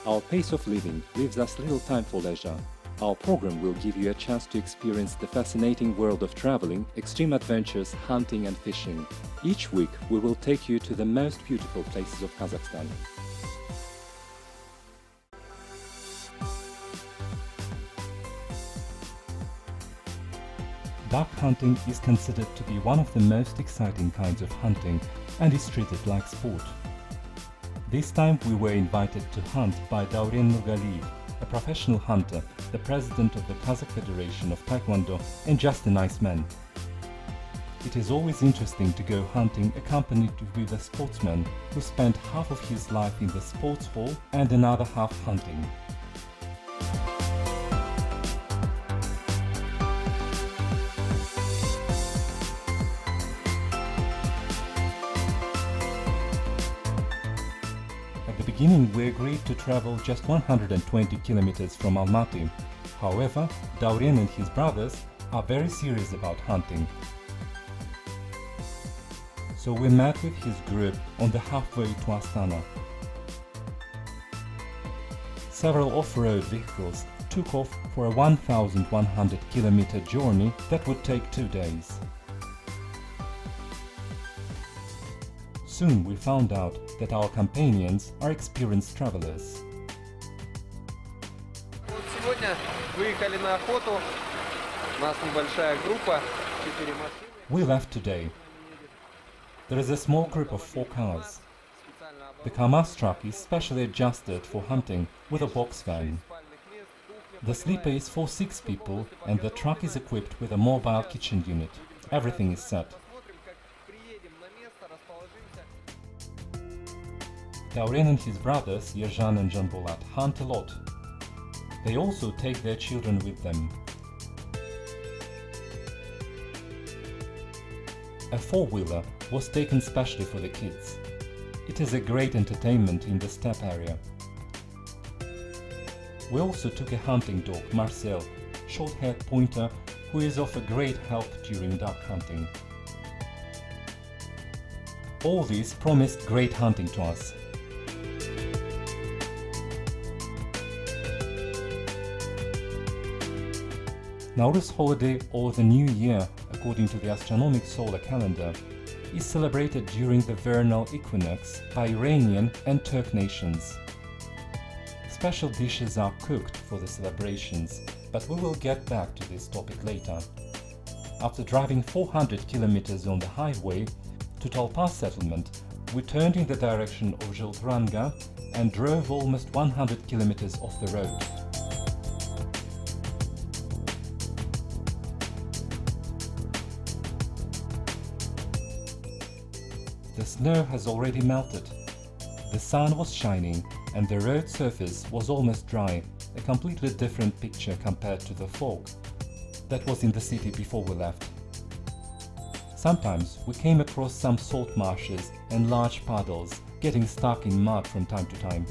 Our pace of living leaves us little time for leisure. Our program will give you a chance to experience the fascinating world of traveling, extreme adventures, hunting and fishing. Each week we will take you to the most beautiful places of Kazakhstan. Duck hunting is considered to be one of the most exciting kinds of hunting and is treated like sport. This time we were invited to hunt by Dauren Nurgaliyev, a professional hunter, the president of the Kazakh Federation of Taekwondo and just a nice man. It is always interesting to go hunting accompanied with a sportsman who spent half of his life in the sports hall and another half hunting. At the beginning we agreed to travel just 120 kilometers from Almaty. However, Dauren and his brothers are very serious about hunting. So we met with his group on the halfway to Astana. Several off-road vehicles took off for a 1,100-kilometer journey that would take 2 days. Soon we found out that our companions are experienced travelers. We left today. There is a small group of 4 cars. The Kamaz truck is specially adjusted for hunting with a box van. The sleeper is for 6 people and the truck is equipped with a mobile kitchen unit. Everything is set. Dauren and his brothers, Yerzhan and Janbolat, hunt a lot. They also take their children with them. A 4-wheeler was taken specially for the kids. It is a great entertainment in the steppe area. We also took a hunting dog, Marcel, short-haired pointer, who is of a great help during duck hunting. All these promised great hunting to us. Nauruz holiday, or the New Year, according to the astronomic solar calendar, is celebrated during the vernal equinox by Iranian and Turk nations. Special dishes are cooked for the celebrations, but we will get back to this topic later. After driving 400 kilometers on the highway to Tolpa settlement, we turned in the direction of Zhiltranga and drove almost 100 kilometers off the road. The snow has already melted. The sun was shining and the road surface was almost dry, a completely different picture compared to the fog that was in the city before we left. Sometimes we came across some salt marshes and large puddles, getting stuck in mud from time to time.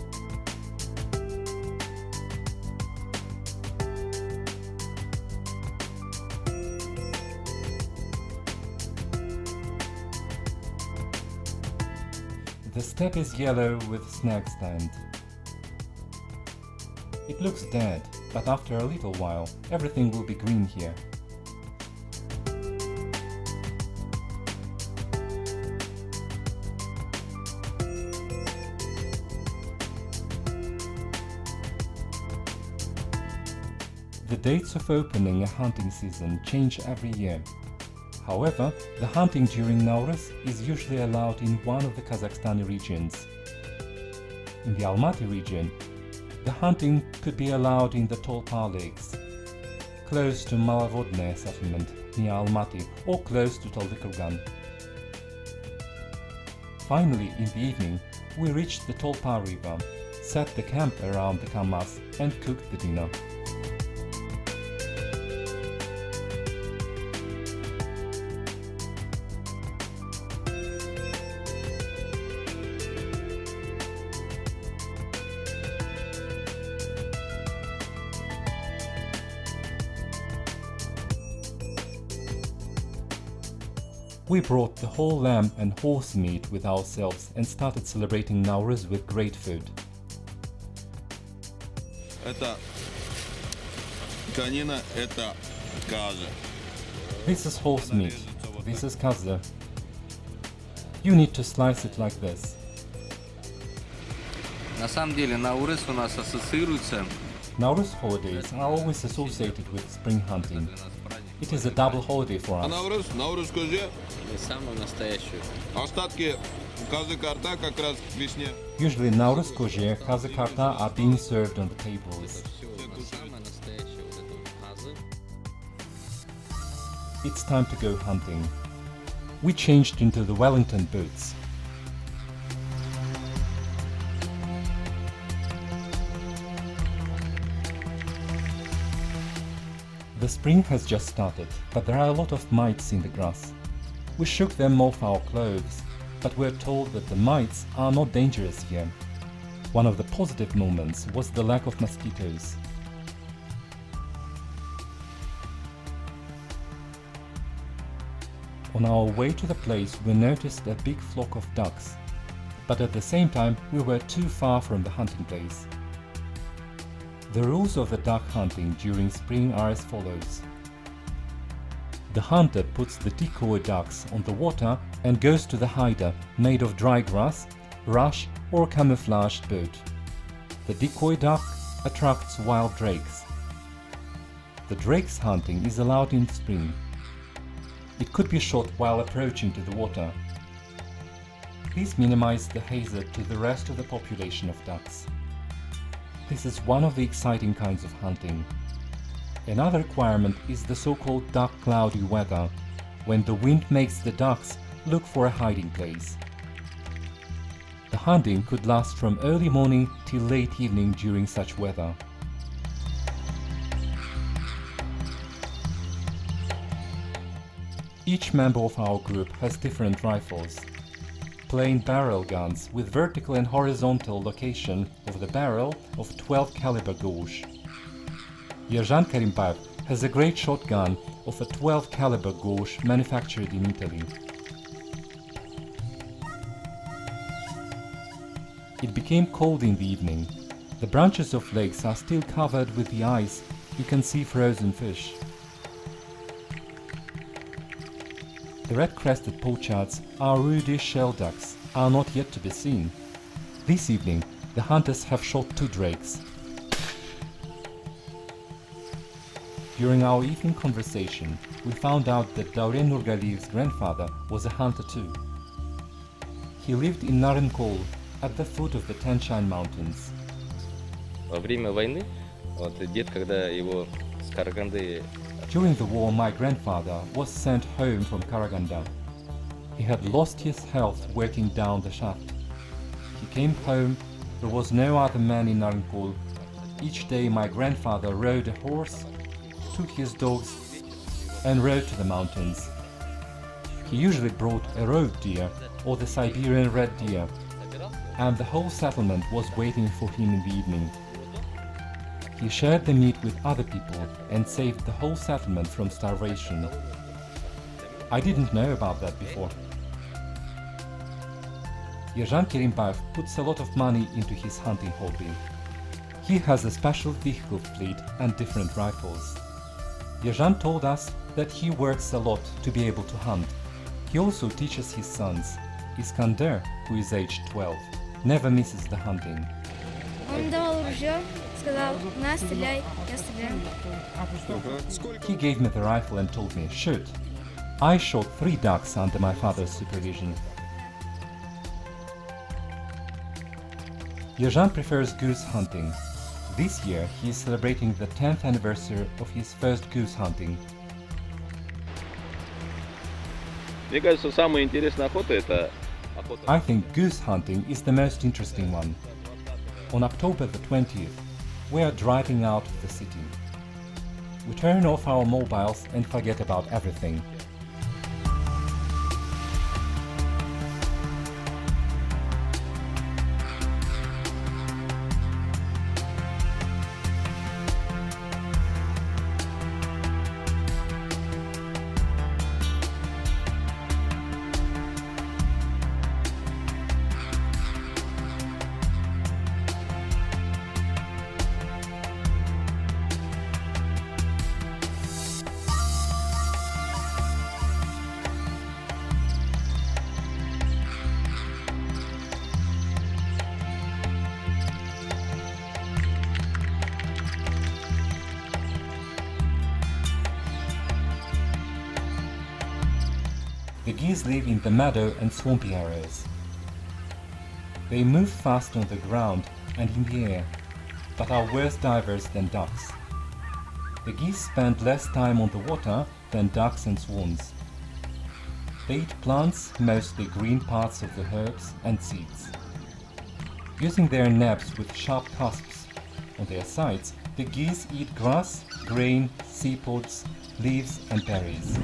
The steppe is yellow with snag stand. It looks dead, but after a little while everything will be green here. The dates of opening a hunting season change every year. However, the hunting during Nauruz is usually allowed in one of the Kazakhstani regions. In the Almaty region, the hunting could be allowed in the Tolpa lakes, close to Malovodnaya settlement near Almaty or close to Taldykurgan. Finally, in the evening, we reached the Tolpa river, set the camp around the Kamaz and cooked the dinner. We brought the whole lamb and horse meat with ourselves and started celebrating Nauruz with great food. Это конина, это каза. This is horse meat. This is kaza. You need to slice it like this. На самом деле Наурыз у нас ассоциируется Nauruz holidays are always associated with spring hunting. It is a double holiday for А us. Наурыз козе, самую настоящую. остатки казы карта как раз к весне. Usually Nauruz kozhe, kaza karta are being served on the tables. Самая настоящая вот эта вот казы. It's time to go hunting. We changed into the Wellington boots. The spring has just started, but there are a lot of mites in the grass. We shook them off our clothes, but we're told that the mites are not dangerous here. One of the positive moments was the lack of mosquitoes. On our way to the place, we noticed a big flock of ducks, but at the same time we were too far from the hunting place. The rules of the duck hunting during spring are as follows. The hunter puts the decoy ducks on the water and goes to the hider made of dry grass, rush or camouflaged boat. The decoy duck attracts wild drakes. The drakes hunting is allowed in spring. It could be shot while approaching to the water. This minimizes the hazard to the rest of the population of ducks. This is one of the exciting kinds of hunting. Another requirement is the so-called duck cloudy weather, when the wind makes the ducks look for a hiding place. The hunting could last from early morning till late evening during such weather. Each member of our group has different rifles. Plain barrel guns with vertical and horizontal location of the barrel of 12 caliber gauge. Yerjan Karimbayev has a great shotgun of a 12 caliber gauge manufactured in Italy. It became cold in the evening. The branches of lakes are still covered with the ice. You can see frozen fish. The red-crested poachards, our ruddy shell ducks, are not yet to be seen. This evening, the hunters have shot 2 drakes. During our evening conversation, we found out that Dauren Nurgaliyev's grandfather was a hunter too. He lived in Narınkol, at the foot of the Tanshan Mountains. Во время войны, вот дед, когда его с Караганды. During the war, my grandfather was sent home from Karaganda. He had lost his health working down the shaft. He came home, there was no other man in Narınkol. Each day my grandfather rode a horse, took his dogs and rode to the mountains. He usually brought a roe deer or the Siberian red deer, and the whole settlement was waiting for him in the evening. He shared the meat with other people and saved the whole settlement from starvation. I didn't know about that before. Yerjan Karimbayev puts a lot of money into his hunting hobby. He has a special vehicle fleet and different rifles. Yerjan told us that he works a lot to be able to hunt. He also teaches his sons. Iskander, who is aged 12, never misses the hunting. Он давал ружье, сказал, на, стреляй, я стреляю. He gave me the rifle and told me, shoot. I shot 3 ducks under my father's supervision. Yerjan prefers goose hunting. This year he is celebrating the 10th anniversary of his first goose hunting. Мне кажется, самая интересная охота это охота. I think goose hunting is the most interesting one. On October the 20th, we are driving out of the city. We turn off our mobiles and forget about everything. The geese live in the meadow and swampy areas. They move fast on the ground and in the air, but are worse divers than ducks. The geese spend less time on the water than ducks and swans. They eat plants, mostly green parts of the herbs and seeds. Using their nabs with sharp cusps on their sides, the geese eat grass, grain, seed pods, leaves and berries.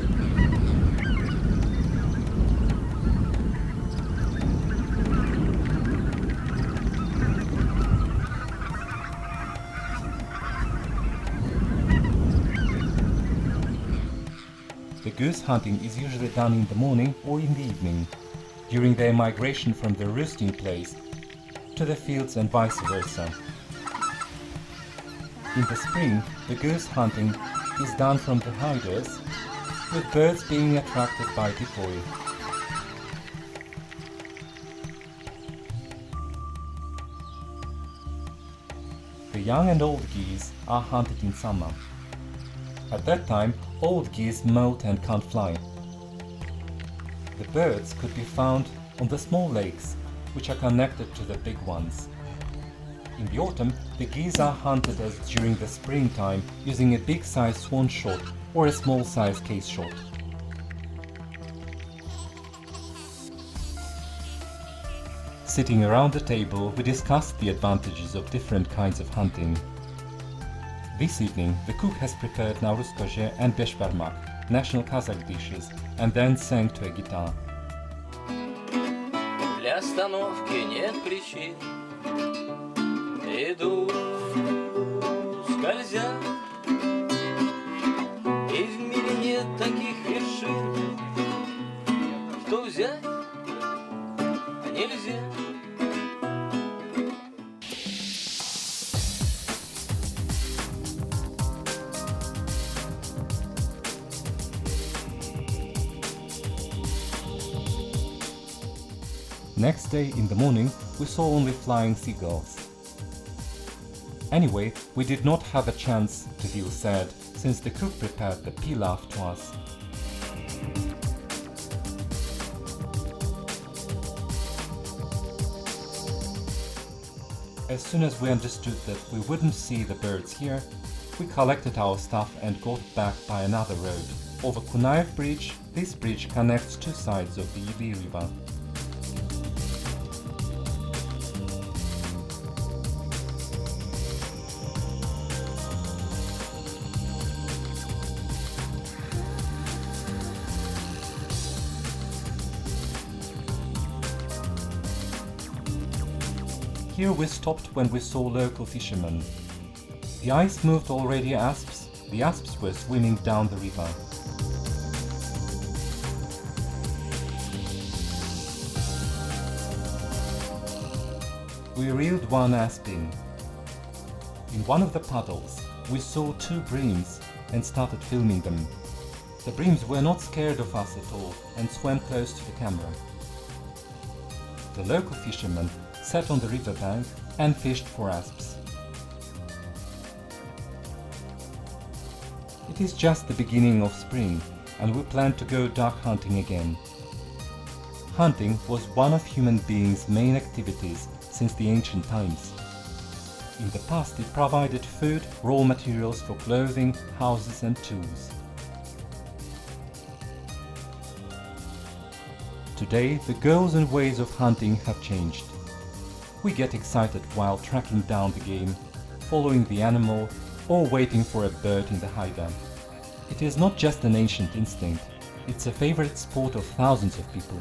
The goose hunting is usually done in the morning or in the evening, during their migration from the roosting place to the fields and vice versa. In the spring, the goose hunting is done from the hiders, with birds being attracted by decoy. The young and old geese are hunted in summer. At that time, old geese molt and can't fly. The birds could be found on the small lakes, which are connected to the big ones. In the autumn, the geese are hunted as during the springtime using a big-sized swan shot or a small-sized case shot. Sitting around the table, we discussed the advantages of different kinds of hunting. This evening, the cook has prepared Nauruz and beshbarmak, national Kazakh dishes, and then sang to a guitar. Для остановки нет причин. Иду, скользя, и в мире нет таких вершин, что взять нельзя. Next day in the morning, we saw only flying seagulls. Anyway, we did not have a chance to feel sad, since the cook prepared the pilaf to us. As soon as we understood that we wouldn't see the birds here, we collected our stuff and got back by another road. Over Kunaev Bridge, this bridge connects two sides of the Ibi River. Here we stopped when we saw local fishermen. The ice moved already asps. The asps were swimming down the river. We reeled one asp in. In one of the puddles, we saw two breams and started filming them. The breams were not scared of us at all and swam close to the camera. The local fishermen sat on the riverbank and fished for asps. It is just the beginning of spring, and we plan to go duck hunting again. Hunting was one of human beings' main activities since the ancient times. In the past, it provided food, raw materials for clothing, houses and tools. Today, the goals and ways of hunting have changed. We get excited while tracking down the game, following the animal, or waiting for a bird in the hideout. It is not just an ancient instinct, it's a favorite sport of thousands of people.